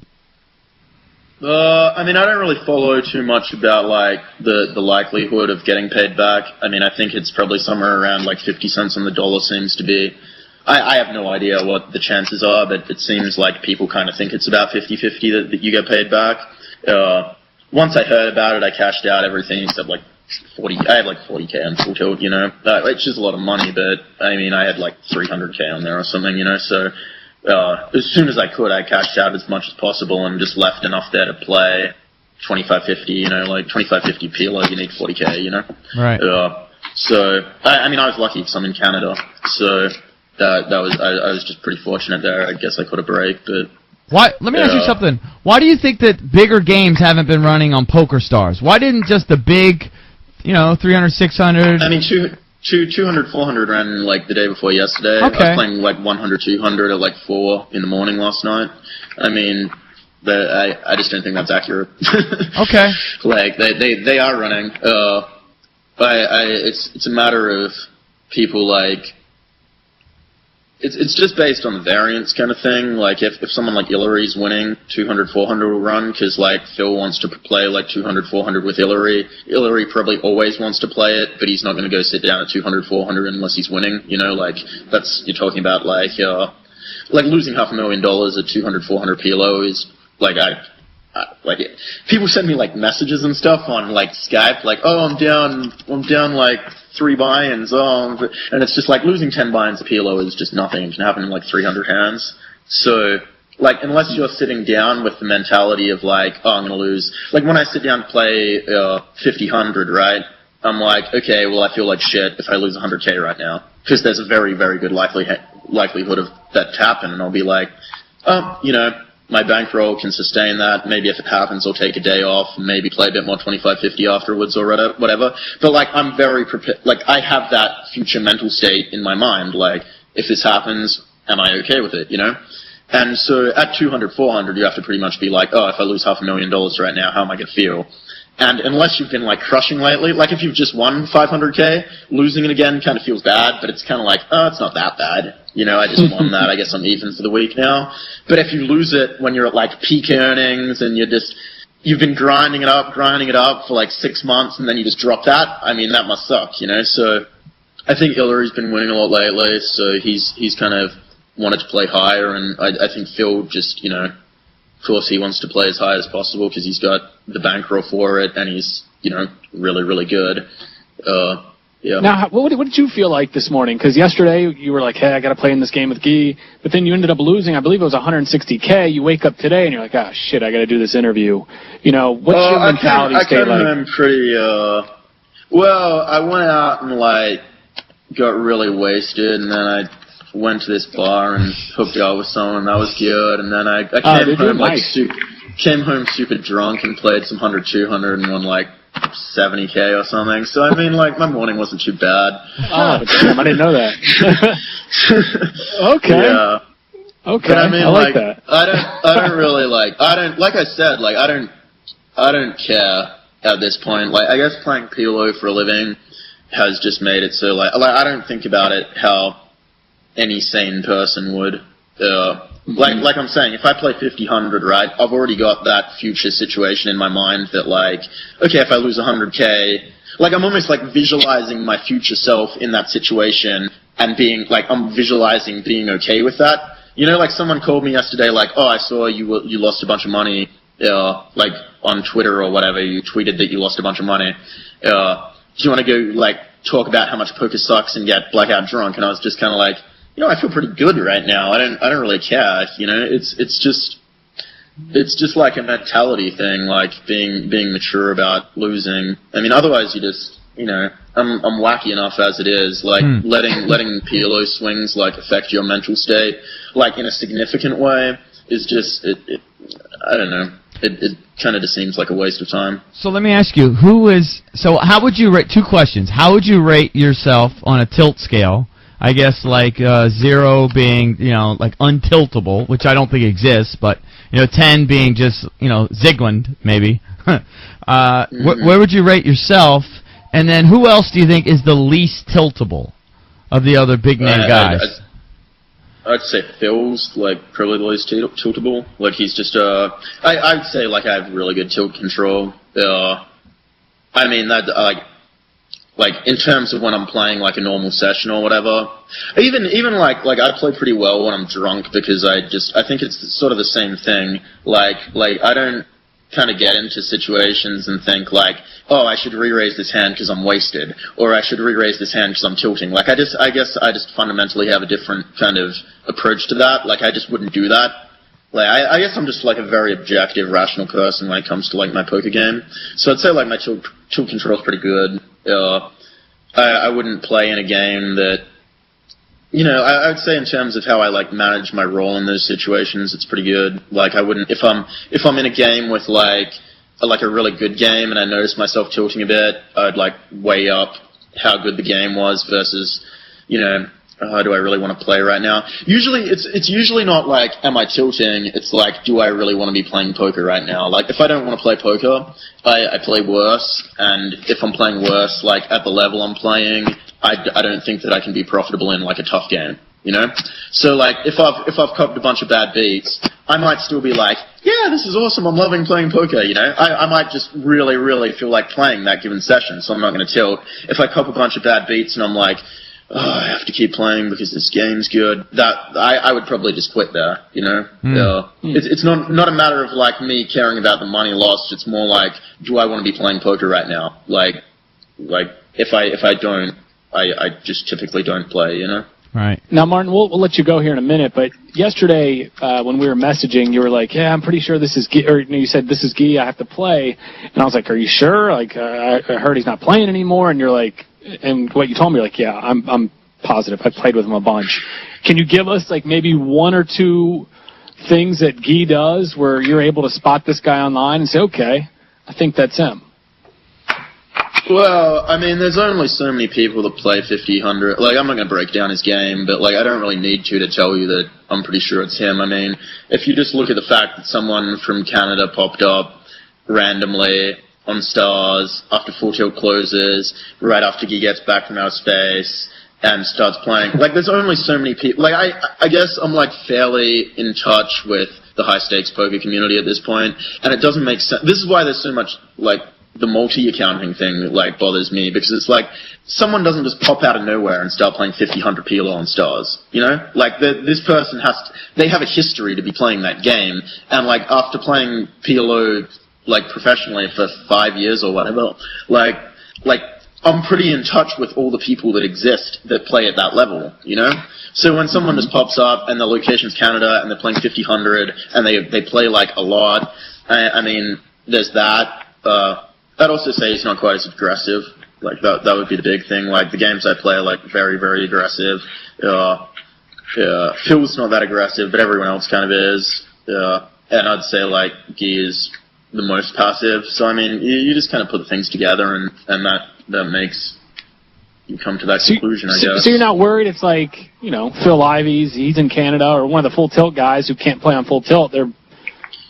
Speaker 3: I mean, I don't really follow too much about like the likelihood of getting paid back. I mean, I think it's probably somewhere around like 50 cents on the dollar seems to be. I have no idea what the chances are, but it seems like people kind of think it's about 50-50 that you get paid back. Once I heard about it, I cashed out everything except like 40. I had like 40K on full tilt, you know, which is a lot of money, but I mean, I had like 300K on there or something, you know, so as soon as I could, I cashed out as much as possible and just left enough there to play 25-50, you know, like 25-50 PLO, you need 40K, you know?
Speaker 4: Right.
Speaker 3: So, I mean, I was lucky because I'm in Canada, so that was, I was just pretty fortunate there. I guess I caught a break, but...
Speaker 4: Why? Let me ask you something. Why do you think that bigger games haven't been running on Pokerstars? Why didn't just the big, you know, 300, 600... I
Speaker 3: mean, 200, 400 ran like the day before yesterday.
Speaker 4: Okay.
Speaker 3: I was playing like 100, 200 at like 4 in the morning last night. I mean, I just don't think that's accurate.
Speaker 4: Okay.
Speaker 3: Like they are running. It's a matter of people like. It's just based on the variance kind of thing. Like if someone like Hillary's winning, 200, 400 will run because like Phil wants to play like 200, 400 with Hillary. Hillary probably always wants to play it, but he's not going to go sit down at 200, 400 unless he's winning. You know, like that's you're talking about like losing $500,000 at 200, 400 PLO is like like it. People send me like messages and stuff on like Skype, like, oh, I'm down like 3 buy-ins, and it's just like losing 10 buy-ins a PLO is just nothing. It can happen in like 300 hands. So, like, unless you're sitting down with the mentality of like, oh, I'm gonna lose. Like when I sit down to play 50-100, right? I'm like, okay, well, I feel like shit if I lose 100K right now, because there's a very, very good likelihood of that to happen, and I'll be like, you know, my bankroll can sustain that. Maybe if it happens, I'll take a day off and maybe play a bit more 25-50 afterwards or whatever. But like, I'm very prepared. Like, I have that future mental state in my mind. Like, if this happens, am I okay with it? You know. And so at 200, 400, you have to pretty much be like, oh, if I lose $500,000 right now, how am I gonna feel? And unless you've been like crushing lately, like if you've just won 500K, losing it again kind of feels bad, but it's kind of like, oh, it's not that bad. You know, I just won that. I guess I'm even for the week now. But if you lose it when you're at like peak earnings and you've been grinding it up for like 6 months and then you just drop that, I mean, that must suck, you know? So I think Hillary's been winning a lot lately, so he's kind of wanted to play higher, and I think Phil just, you know, of course he wants to play as high as possible because he's got the bankroll for it and he's, you know, really, really good. Yeah.
Speaker 2: Now, what did you feel like this morning? Because yesterday you were like, hey, I got to play in this game with Guy, but then you ended up losing. I believe it was 160K. You wake up today and you're like, ah, shit, I got to do this interview. You know, what's your mentality state like?
Speaker 3: I'm pretty. Well, I went out and like got really wasted, and then I went to this bar and hooked up with someone. That was good, and then I came home came home super drunk and played some 100, 200 and won like 70K or something. So I mean, like, my morning wasn't too bad.
Speaker 2: Oh, damn, I didn't know that. Okay.
Speaker 3: Yeah.
Speaker 2: Okay.
Speaker 3: But I mean,
Speaker 2: I like that.
Speaker 3: I don't really like I said, like, I don't care at this point. Like, I guess playing PLO for a living has just made it so like I don't think about it how any sane person would. Like I'm saying, if I play 50-100, right, I've already got that future situation in my mind that, like, okay, if I lose 100K, like, I'm almost, like, visualizing my future self in that situation and being, like, I'm visualizing being okay with that. You know, like, someone called me yesterday, like, oh, I saw you lost a bunch of money, like, on Twitter or whatever, you tweeted that you lost a bunch of money. Do you want to go, like, talk about how much poker sucks and get blackout drunk? And I was just kind of like, you know, I feel pretty good right now. I don't really care. You know, it's just like a mentality thing, like being mature about losing. I mean, otherwise you just, you know, I'm wacky enough as it is. Like letting PLO swings like affect your mental state, like in a significant way, is just I don't know. It kind of just seems like a waste of time.
Speaker 4: So let me ask you, how would you rate, 2 questions. How would you rate yourself on a tilt scale? I guess like 0 being, you know, like untiltable, which I don't think exists, but, you know, 10 being just, you know, Zigland, maybe. Where would you rate yourself? And then who else do you think is the least tiltable of the other big name guys?
Speaker 3: I'd say Phil's like probably the least tiltable. Like he's just I'd say like I have really good tilt control. I mean that like in terms of when I'm playing like a normal session or whatever. Even like I play pretty well when I'm drunk because I think it's sort of the same thing. Like I don't kind of get into situations and think like, oh, I should re-raise this hand because I'm wasted, or I should re-raise this hand because I'm tilting. Like I guess I just fundamentally have a different kind of approach to that. Like I just wouldn't do that. Like I guess I'm just like a very objective, rational person when it comes to like my poker game. So I'd say like my tilt control is pretty good. I wouldn't play in a game that, you know, I would say in terms of how I like manage my role in those situations, it's pretty good. Like I wouldn't, if I'm in a game with like a really good game and I notice myself tilting a bit, I'd like weigh up how good the game was versus, you know, do I really want to play right now? Usually, it's usually not like, am I tilting? It's like, do I really want to be playing poker right now? Like, if I don't want to play poker, I play worse. And if I'm playing worse, like at the level I'm playing, I don't think that I can be profitable in like a tough game. You know? So like, if I've copped a bunch of bad beats, I might still be like, yeah, this is awesome. I'm loving playing poker. You know? I might just really, really feel like playing that given session, so I'm not going to tilt. If I cop a bunch of bad beats and I'm like, oh, I have to keep playing because this game's good, I would probably just quit there, you know? It's not a matter of, like, me caring about the money lost. It's more like, do I want to be playing poker right now? Like if I don't, I just typically don't play, you know?
Speaker 4: Right.
Speaker 2: Now, Martin, we'll let you go here in a minute, but yesterday when we were messaging, you were like, yeah, I'm pretty sure this is Guy, or you said, this is Guy, I have to play. And I was like, are you sure? Like, I heard he's not playing anymore, and you're like, and what you told me, like, yeah, I'm positive. I played with him a bunch. Can you give us, like, maybe one or two things that Guy does where you're able to spot this guy online and say, okay, I think that's him?
Speaker 3: Well, I mean, there's only so many people that play 50-100. Like, I'm not going to break down his game, but, like, I don't really need to tell you that I'm pretty sure it's him. I mean, if you just look at the fact that someone from Canada popped up randomly on Stars after Full Tilt closes, right after he gets back from outer space, and starts playing. Like, there's only so many people. Like, I guess I'm, like, fairly in touch with the high-stakes poker community at this point, and it doesn't make sense. This is why there's so much, like, the multi-accounting thing, like, bothers me, because it's like, someone doesn't just pop out of nowhere and start playing 50-100 PLO on Stars, you know? Like, this person they have a history to be playing that game, and, like, after playing PLO, like, professionally for 5 years or whatever, like, I'm pretty in touch with all the people that exist that play at that level, you know? So when someone just pops up and the location's Canada and they're playing 50-100 and they play, like, a lot, I mean, there's that. I'd also say he's not quite as aggressive. Like, that would be the big thing. Like, the games I play are, like, very, very aggressive. Phil's not that aggressive, but everyone else kind of is. And I'd say, like, Guy is the most passive. So, I mean, you just kind of put things together, and that makes you come to that conclusion, I guess.
Speaker 2: So you're not worried it's like, you know, Phil Ivey's, he's in Canada, or one of the Full Tilt guys who can't play on Full Tilt, they're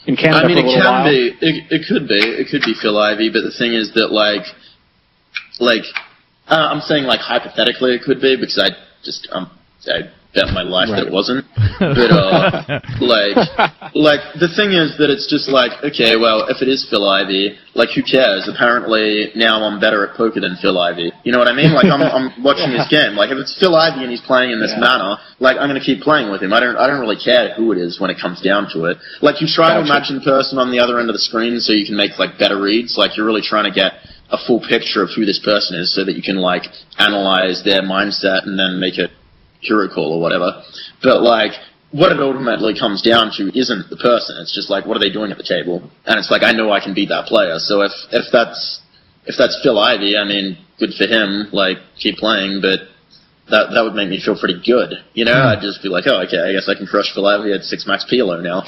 Speaker 2: in Canada for a little while?
Speaker 3: I mean, it could be Phil Ivey, but the thing is that, like, I'm saying, like, hypothetically it could be, because I bet my life that it wasn't. But, like, the thing is that it's just like, okay, well, if it is Phil Ivey, like, who cares? Apparently, now I'm better at poker than Phil Ivey. You know what I mean? Like, I'm watching his game. Like, if it's Phil Ivey and he's playing in this manner, like, I'm going to keep playing with him. I don't really care who it is when it comes down to it. Like, you try to imagine the person on the other end of the screen so you can make, like, better reads. Like, you're really trying to get a full picture of who this person is so that you can, like, analyze their mindset and then make a hero call or whatever. But, like, what it ultimately comes down to isn't the person. It's just like, what are they doing at the table? And it's like, I know I can beat that player. So if that's Phil Ivey, I mean, good for him. Like, keep playing, but that would make me feel pretty good. You know, I'd just be like, oh, okay, I guess I can crush Phil Ivey at 6 max PLO now.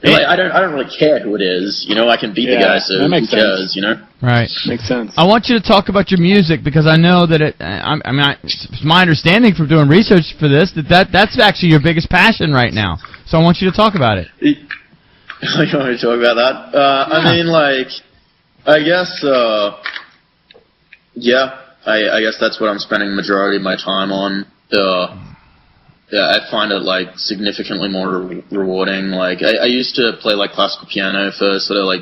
Speaker 3: Like, I don't really care who it is. You know, I can beat the guy, so who cares? You know,
Speaker 4: right?
Speaker 2: Makes sense.
Speaker 4: I want you to talk about your music, because I know that it's my understanding from doing research for this that's actually your biggest passion right now. So I want you to talk about it.
Speaker 3: You want me to talk about that? I mean, like, I guess Yeah, I guess that's what I'm spending the majority of my time on. Yeah, I find it like significantly more rewarding. Like I used to play like classical piano for sort of like,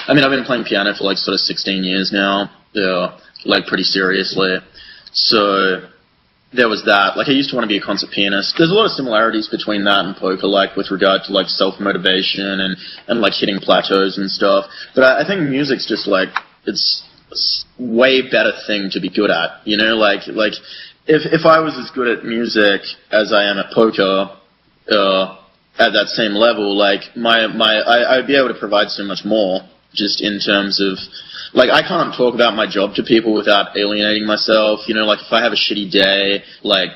Speaker 3: I mean, I've been playing piano for like sort of 16 years now. Yeah, like pretty seriously. So there was that. Like I used to want to be a concert pianist. There's a lot of similarities between that and poker, like with regard to like self-motivation and like hitting plateaus and stuff. But I think music's just like, it's a way better thing to be good at, you know, like if I was as good at music as I am at poker, at that same level, like I'd be able to provide so much more, just in terms of, like, I can't talk about my job to people without alienating myself, you know, like if I have a shitty day, like,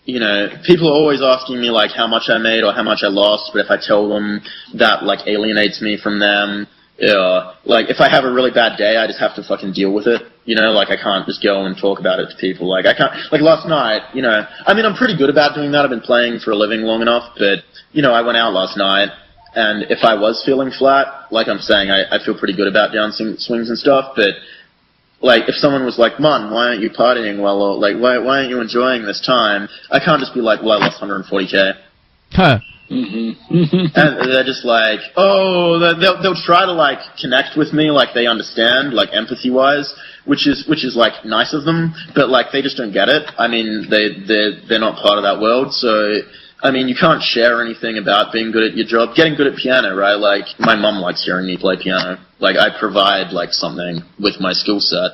Speaker 3: you know, people are always asking me like how much I made or how much I lost, but if I tell them, that like alienates me from them. Like if I have a really bad day, I just have to fucking deal with it. You know, like I can't just go and talk about it to people. Like I can't, like last night, you know, I mean, I'm pretty good about doing that. I've been playing for a living long enough, but, you know, I went out last night, and if I was feeling flat, like I'm saying, I feel pretty good about down swings and stuff, but like if someone was like, "Man, why aren't you partying well?" Or like, why aren't you enjoying this time? I can't just be like, "Well, I lost 140K.
Speaker 4: Huh.
Speaker 3: And they're just like, oh, they'll try to like connect with me, like they understand, like empathy-wise, which is like nice of them, but like they just don't get it. I mean, they're not part of that world, so I mean, you can't share anything about being good at your job. Getting good at piano, right? Like my mum likes hearing me play piano. Like I provide like something with my skill set.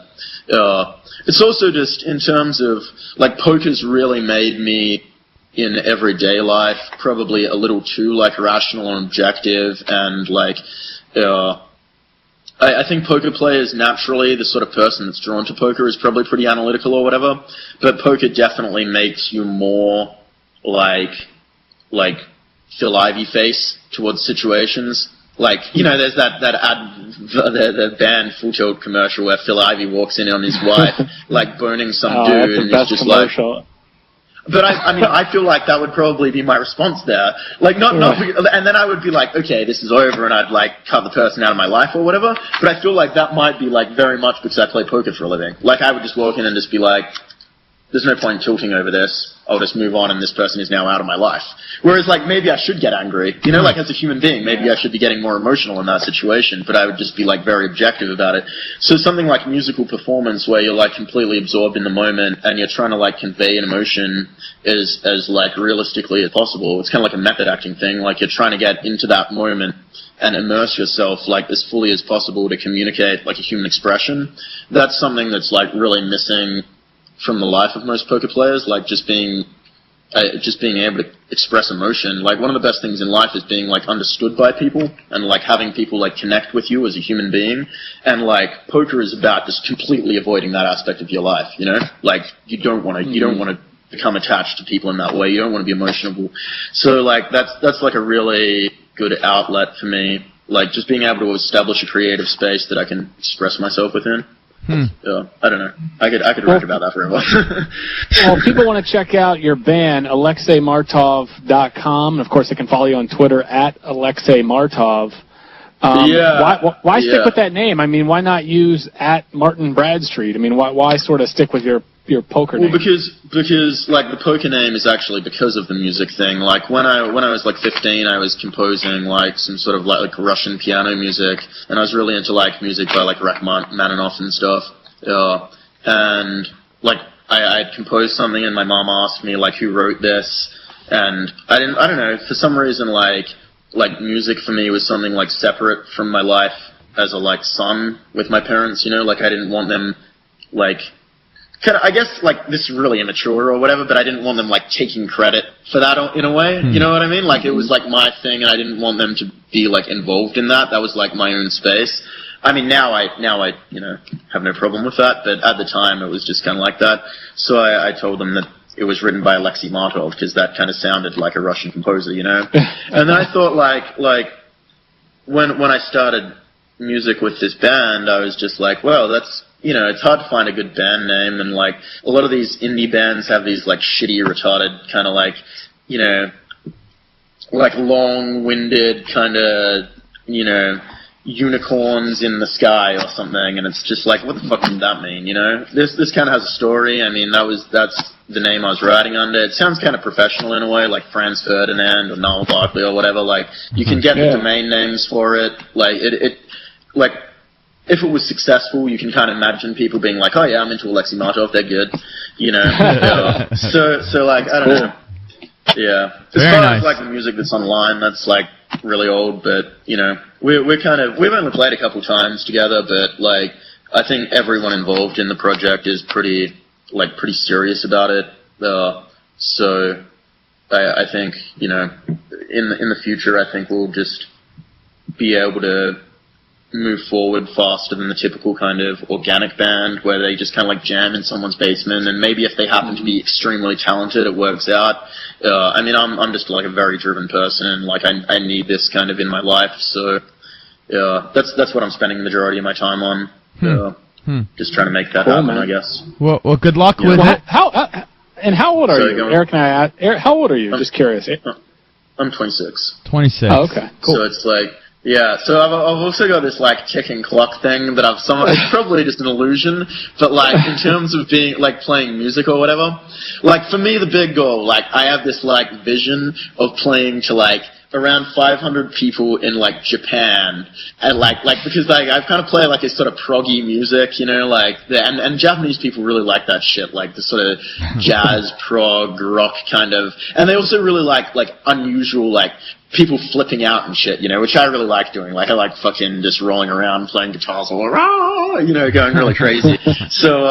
Speaker 3: It's also just in terms of like poker's really made me, in everyday life, probably a little too like rational and objective, and like I think poker players naturally, the sort of person that's drawn to poker is probably pretty analytical or whatever, but poker definitely makes you more like Phil Ivey face towards situations. Like, you know, there's that the band Full Tilt commercial where Phil Ivey walks in on his wife like boning some dude, and it's just commercial. Like. But I mean, I feel like that would probably be my response there. Like, and then I would be like, okay, this is over, and I'd like cut the person out of my life or whatever. But I feel like that might be like very much because I play poker for a living. Like, I would just walk in and just be like, there's no point in tilting over this. I'll just move on, and this person is now out of my life. Whereas, like, maybe I should get angry. You know, like, as a human being, maybe I should be getting more emotional in that situation, but I would just be, like, very objective about it. So something like musical performance where you're, like, completely absorbed in the moment and you're trying to, like, convey an emotion as like, realistically as possible. It's kind of like a method acting thing. Like, you're trying to get into that moment and immerse yourself, like, as fully as possible to communicate, like, a human expression. That's something that's, like, really missing from the life of most poker players, like just being able to express emotion. Like one of the best things in life is being like understood by people and like having people like connect with you as a human being. And like poker is about just completely avoiding that aspect of your life, you know? Like you don't want to become attached to people in that way. You don't want to be emotional. So like that's like a really good outlet for me. Like just being able to establish a creative space that I can express myself within. Yeah, I don't know. I could write about that forever.
Speaker 2: Well, if people want to check out your band, AlexeiMartov.com, and of course they can follow you on Twitter at AlexeiMartov. Why stick with that name? I mean, why not use at Martin Bradstreet? I mean, why sort of stick with your poker name?
Speaker 3: Well, because like the poker name is actually because of the music thing. Like when I was like 15, I was composing like some sort of like Russian piano music, and I was really into like music by like Rachmaninoff and stuff. And like I had composed something, and my mom asked me like who wrote this, and I don't know, for some reason like music for me was something like separate from my life as a like son with my parents. You know, like I didn't want them like. I guess, like, this is really immature or whatever, but I didn't want them, like, taking credit for that in a way. You know what I mean? Like, it was, like, my thing, and I didn't want them to be, like, involved in that. That was, like, my own space. I mean, now I you know, have no problem with that, but at the time it was just kind of like that. So I told them that it was written by AlexeiMartov, because that kind of sounded like a Russian composer, you know? And then I thought, like, when I started music with this band, I was just like, well, that's... You know, it's hard to find a good band name, and like a lot of these indie bands have these like shitty, retarded kind of like, you know, like long-winded kind of, you know, unicorns in the sky or something, and it's just like, what the fuck does that mean, you know? This kind of has a story. I mean, that's the name I was writing under. It sounds kind of professional in a way, like Franz Ferdinand or Noel Barkley or whatever. Like, you can get the domain names for it. Like, like, if it was successful, you can kind of imagine people being like, oh yeah, I'm into AlexeiMartov, they're good, you know? So like, I don't know. Yeah. As far as like the music that's online, that's like really old, but you know, we've only played a couple times together, but like, I think everyone involved in the project is pretty serious about it. So I think, you know, in the future, I think we'll just be able to move forward faster than the typical kind of organic band where they just kind of like jam in someone's basement, and maybe if they happen to be extremely talented, it works out. I mean, I'm just like a very driven person, and like I need this kind of in my life, so that's what I'm spending the majority of my time on. Just trying to make that happen, man. I guess.
Speaker 4: Well, good luck with it.
Speaker 2: How old are you? Eric and I. Eric, how old are you? Just curious.
Speaker 3: I'm 26.
Speaker 4: 26.
Speaker 2: Oh, okay, cool.
Speaker 3: So it's like. Yeah, so I've also got this like ticking clock thing that it's probably just an illusion, but like in terms of being like playing music or whatever, like for me the big goal, like I have this like vision of playing to like around 500 people in like Japan, and like because like I've kind of played like a sort of proggy music, you know, like and Japanese people really like that shit, like the sort of jazz prog rock kind of, and they also really like unusual like people flipping out and shit, you know, which I really like doing. Like I like fucking just rolling around playing guitars all around, you know, going really crazy. So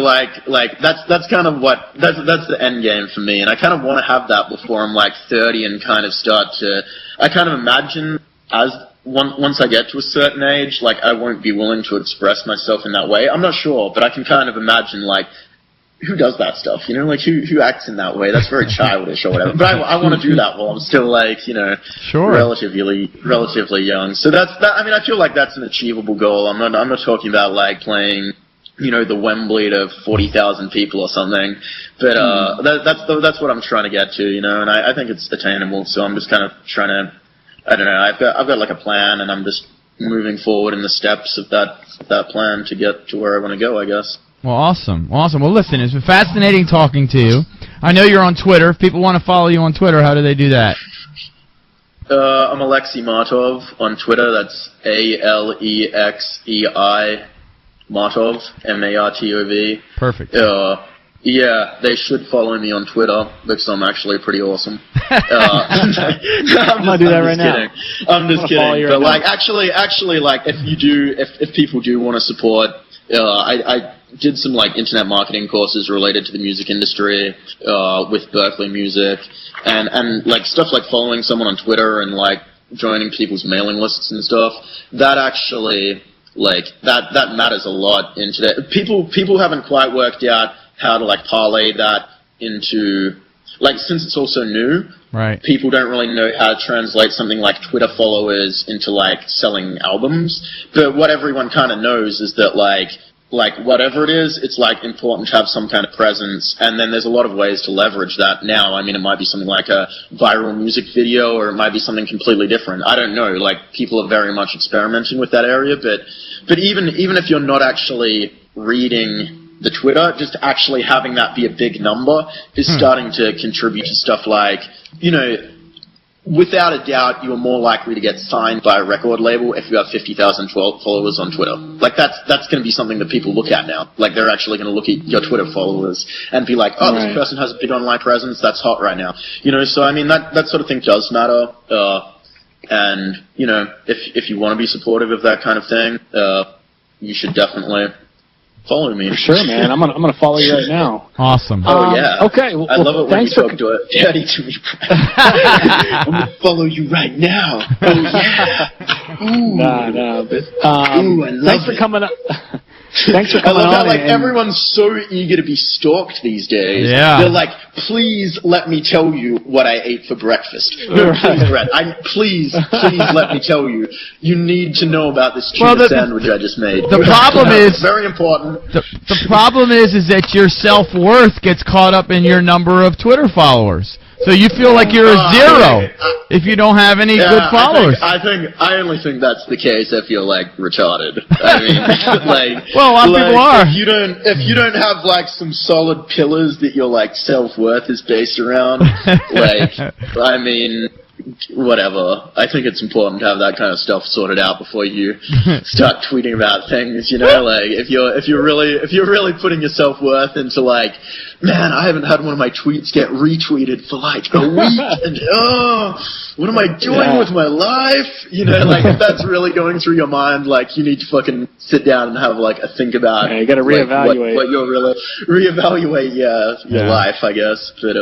Speaker 3: like that's kind of that's the end game for me, and I kind of want to have that before I'm like 30 and kind of start to. I kind of imagine once I get to a certain age, like I won't be willing to express myself in that way. I'm not sure, but I can kind of imagine like. Who does that stuff, you know, like who acts in that way? That's very childish or whatever. But I want to do that while I'm still like, you know, relatively young. So that's that. I mean, I feel like that's an achievable goal. I'm not talking about like playing, you know, the Wembley to 40,000 people or something. But that's what I'm trying to get to, you know. And I think it's attainable. So I'm just kind of trying to, I don't know. I've got like a plan, and I'm just moving forward in the steps of that plan to get to where I want to go, I guess.
Speaker 4: Well, awesome. Well, listen, it's been fascinating talking to you. I know you're on Twitter. If people want to follow you on Twitter, how do they do that?
Speaker 3: I'm AlexeiMartov on Twitter. That's ALEXEI Martov, MARTOV.
Speaker 4: Perfect.
Speaker 3: Yeah, they should follow me on Twitter because I'm actually pretty awesome. I'm
Speaker 2: gonna do that right now.
Speaker 3: I'm just kidding. But like, actually, like, if people do want to support, I did some like internet marketing courses related to the music industry with Berkeley Music, and like stuff like following someone on Twitter and like joining people's mailing lists and stuff. That actually like that matters a lot in today. People haven't quite worked out how to like parlay that into like, since it's also new.
Speaker 4: Right.
Speaker 3: People don't really know how to translate something like Twitter followers into like selling albums. But what everyone kind of knows is that like whatever it is, it's like important to have some kind of presence, and then there's a lot of ways to leverage that now. I mean, it might be something like a viral music video, or it might be something completely different. I don't know. Like, people are very much experimenting with that area, but even if you're not actually reading the Twitter, just actually having that be a big number is starting to contribute to stuff like, you know, without a doubt, you are more likely to get signed by a record label if you have 50,000 followers on Twitter. Like, that's going to be something that people look at now. Like, they're actually going to look at your Twitter followers and be like, oh, this person has a big online presence, that's hot right now. You know, so I mean, that sort of thing does matter. And, you know, if you want to be supportive of that kind of thing, you should definitely follow me.
Speaker 2: For sure, man. I'm gonna follow you right now.
Speaker 4: Awesome.
Speaker 3: Oh yeah.
Speaker 2: Okay. Well,
Speaker 3: I love it when you talk to
Speaker 2: it.
Speaker 3: Daddy to me. I'm gonna follow you right now. Oh yeah. Ooh.
Speaker 2: Nah, but
Speaker 3: ooh, I love
Speaker 2: thanks for coming up. Thanks for coming on.
Speaker 3: I love how like everyone's so eager to be stalked these days.
Speaker 4: Yeah.
Speaker 3: They're like, please let me tell you what I ate for breakfast. No, please, Bret. Please let me tell you. You need to know about this tuna sandwich I just made.
Speaker 4: The problem is
Speaker 3: very important.
Speaker 4: The problem is that your self-worth gets caught up in your number of Twitter followers. So you feel like you're a zero if you don't have any good followers.
Speaker 3: I only think that's the case if you're like retarded. I mean, like,
Speaker 4: well, a lot of people are.
Speaker 3: If you don't have like some solid pillars that your like self-worth is based around, like, I mean, whatever. I think it's important to have that kind of stuff sorted out before you start tweeting about things. You know, like if you're really putting your self-worth into like, man, I haven't had one of my tweets get retweeted for like a week, and what am I doing with my life? You know, like if that's really going through your mind, like you need to fucking sit down and have like a think about.
Speaker 2: Yeah, you got to reevaluate.
Speaker 3: What you're really reevaluate your life, I guess. But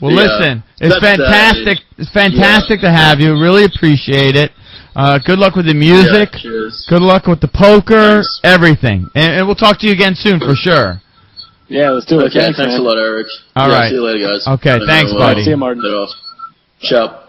Speaker 4: well, listen, it's fantastic. It's fantastic to have you. Really appreciate it. Good luck with the music.
Speaker 3: Yeah, cheers.
Speaker 4: Good luck with the poker. Thanks. Everything. And we'll talk to you again soon for sure.
Speaker 2: Yeah, let's do it.
Speaker 3: Okay, thanks a lot, Eric.
Speaker 4: All right.
Speaker 3: See you later, guys.
Speaker 4: Okay, thanks, buddy.
Speaker 2: See you, Martin.
Speaker 3: Ciao.